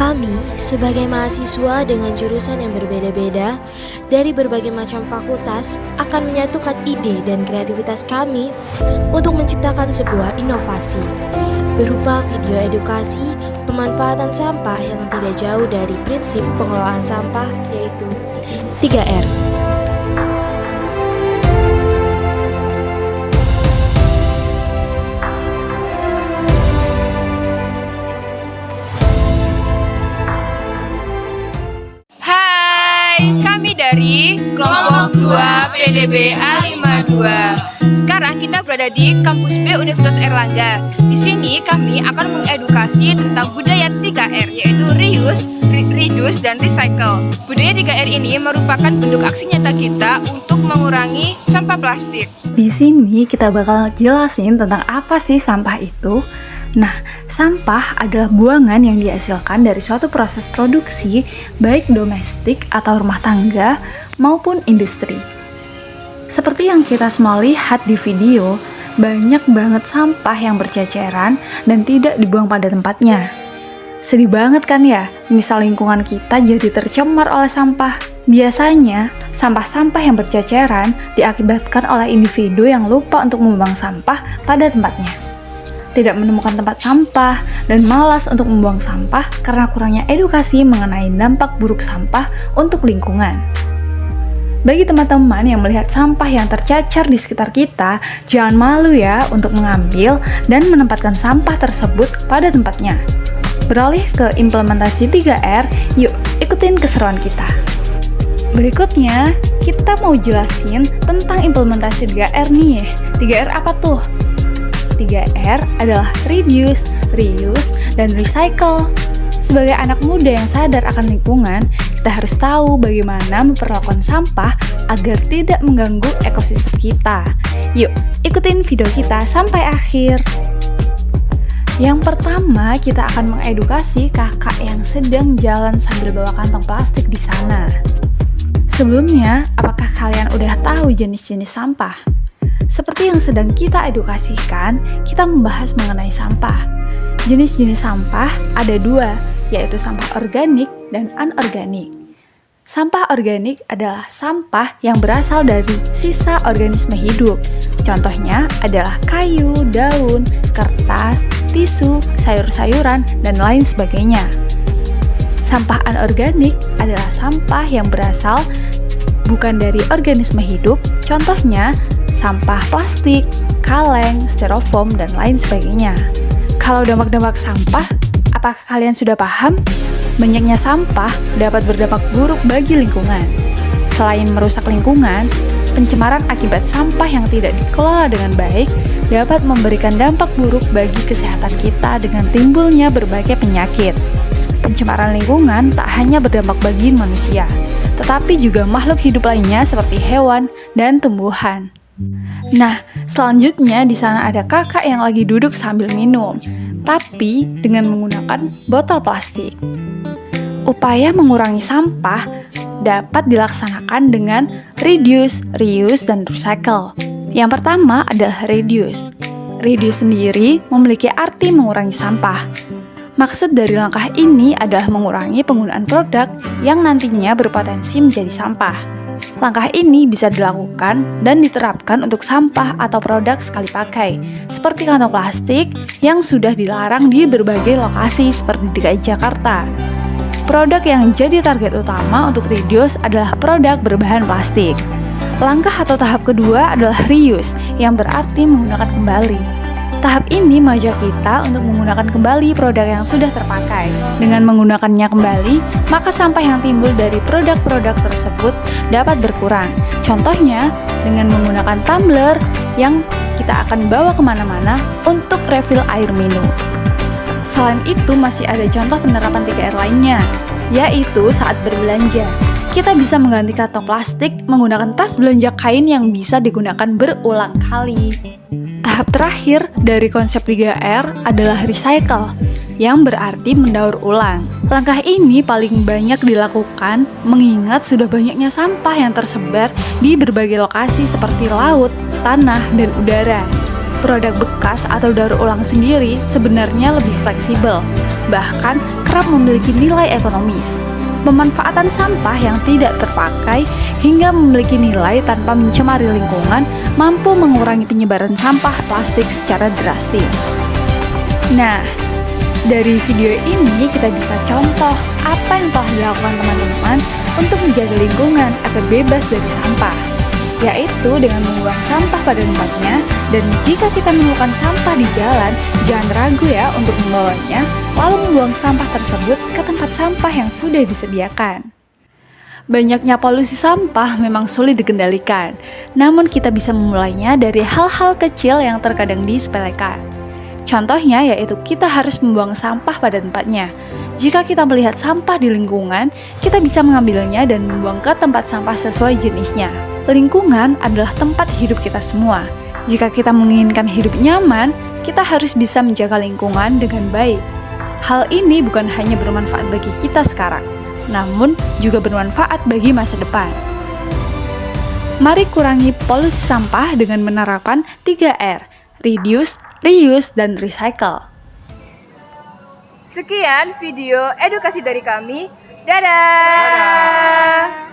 Kami, sebagai mahasiswa dengan jurusan yang berbeda-beda dari berbagai macam fakultas, akan menyatukan ide dan kreativitas kami untuk menciptakan sebuah inovasi berupa video edukasi pemanfaatan sampah yang tidak jauh dari prinsip pengelolaan sampah, yaitu 3R. Kami dari kelompok 2 PDB A52. Sekarang kita berada di kampus B Universitas Airlangga. Di sini kami akan mengedukasi tentang budaya 3R, yaitu reuse, reduce, dan recycle. Budaya 3R ini merupakan bentuk aksi nyata kita untuk mengurangi sampah plastik. Di sini kita bakal jelasin tentang apa sih sampah itu. Nah, sampah adalah buangan yang dihasilkan dari suatu proses produksi, baik domestik atau rumah tangga maupun industri. Seperti yang kita semua lihat di video, banyak banget sampah yang berceceran dan tidak dibuang pada tempatnya. Sedih banget kan ya, misal lingkungan kita jadi tercemar oleh sampah. Biasanya, sampah-sampah yang berceceran diakibatkan oleh individu yang lupa untuk membuang sampah pada tempatnya, tidak menemukan tempat sampah, dan malas untuk membuang sampah karena kurangnya edukasi mengenai dampak buruk sampah untuk lingkungan. Bagi teman-teman yang melihat sampah yang tercacar di sekitar kita, jangan malu ya untuk mengambil dan menempatkan sampah tersebut pada tempatnya. Beralih ke implementasi 3R, yuk ikutin keseruan kita. Berikutnya, kita mau jelasin tentang implementasi 3R nih. 3R apa tuh? 3R adalah reduce, reuse, dan recycle. Sebagai anak muda yang sadar akan lingkungan, kita harus tahu bagaimana memperlakukan sampah agar tidak mengganggu ekosistem kita. Yuk, ikutin video kita sampai akhir. Yang pertama, kita akan mengedukasi kakak yang sedang jalan sambil bawa kantong plastik di sana. Sebelumnya, apakah kalian udah tahu jenis-jenis sampah? Seperti yang sedang kita edukasikan, kita membahas mengenai sampah. Jenis-jenis sampah ada dua, yaitu sampah organik dan anorganik. Sampah organik adalah sampah yang berasal dari sisa organisme hidup. Contohnya adalah kayu, daun, kertas, tisu, sayur-sayuran, dan lain sebagainya. Sampah anorganik adalah sampah yang berasal bukan dari organisme hidup, contohnya sampah plastik, kaleng, styrofoam, dan lain sebagainya. Kalau dampak-dampak sampah, apakah kalian sudah paham? Banyaknya sampah dapat berdampak buruk bagi lingkungan. Selain merusak lingkungan, pencemaran akibat sampah yang tidak dikelola dengan baik dapat memberikan dampak buruk bagi kesehatan kita dengan timbulnya berbagai penyakit. Pencemaran lingkungan tak hanya berdampak bagi manusia, tetapi juga makhluk hidup lainnya seperti hewan dan tumbuhan. Nah, selanjutnya di sana ada kakak yang lagi duduk sambil minum, tapi dengan menggunakan botol plastik. Upaya mengurangi sampah dapat dilaksanakan dengan reduce, reuse, dan recycle. Yang pertama adalah reduce. Reduce sendiri memiliki arti mengurangi sampah. Maksud dari langkah ini adalah mengurangi penggunaan produk yang nantinya berpotensi menjadi sampah. Langkah ini bisa dilakukan dan diterapkan untuk sampah atau produk sekali pakai, seperti kantong plastik yang sudah dilarang di berbagai lokasi seperti DKI Jakarta. Produk yang jadi target utama untuk reduce adalah produk berbahan plastik. Langkah atau tahap kedua adalah reuse, yang berarti menggunakan kembali. Tahap ini mengajak kita untuk menggunakan kembali produk yang sudah terpakai. Dengan menggunakannya kembali, maka sampah yang timbul dari produk-produk tersebut dapat berkurang. Contohnya, dengan menggunakan tumbler yang kita akan bawa kemana-mana untuk refill air minum. Selain itu, masih ada contoh penerapan 3R lainnya, yaitu saat berbelanja. Kita bisa mengganti kantong plastik menggunakan tas belanja kain yang bisa digunakan berulang kali. Tahap terakhir dari konsep 3R adalah recycle, yang berarti mendaur ulang. Langkah ini paling banyak dilakukan mengingat sudah banyaknya sampah yang tersebar di berbagai lokasi seperti laut, tanah, dan udara. Produk bekas atau daur ulang sendiri sebenarnya lebih fleksibel, bahkan kerap memiliki nilai ekonomis. Pemanfaatan sampah yang tidak terpakai hingga memiliki nilai tanpa mencemari lingkungan mampu mengurangi penyebaran sampah plastik secara drastis. Nah, dari video ini kita bisa contoh apa yang telah dilakukan teman-teman untuk menjaga lingkungan agar bebas dari sampah, yaitu dengan membuang sampah pada tempatnya, dan jika kita menemukan sampah di jalan, jangan ragu ya untuk membawanya, lalu membuang sampah tersebut ke tempat sampah yang sudah disediakan. Banyaknya polusi sampah memang sulit dikendalikan, namun kita bisa memulainya dari hal-hal kecil yang terkadang disepelekan. Contohnya yaitu kita harus membuang sampah pada tempatnya. Jika kita melihat sampah di lingkungan, kita bisa mengambilnya dan membuang ke tempat sampah sesuai jenisnya. Lingkungan adalah tempat hidup kita semua. Jika kita menginginkan hidup nyaman, kita harus bisa menjaga lingkungan dengan baik. Hal ini bukan hanya bermanfaat bagi kita sekarang, namun juga bermanfaat bagi masa depan. Mari kurangi polusi sampah dengan menerapkan 3R, reduce, reuse, dan recycle. Sekian video edukasi dari kami. Dadah!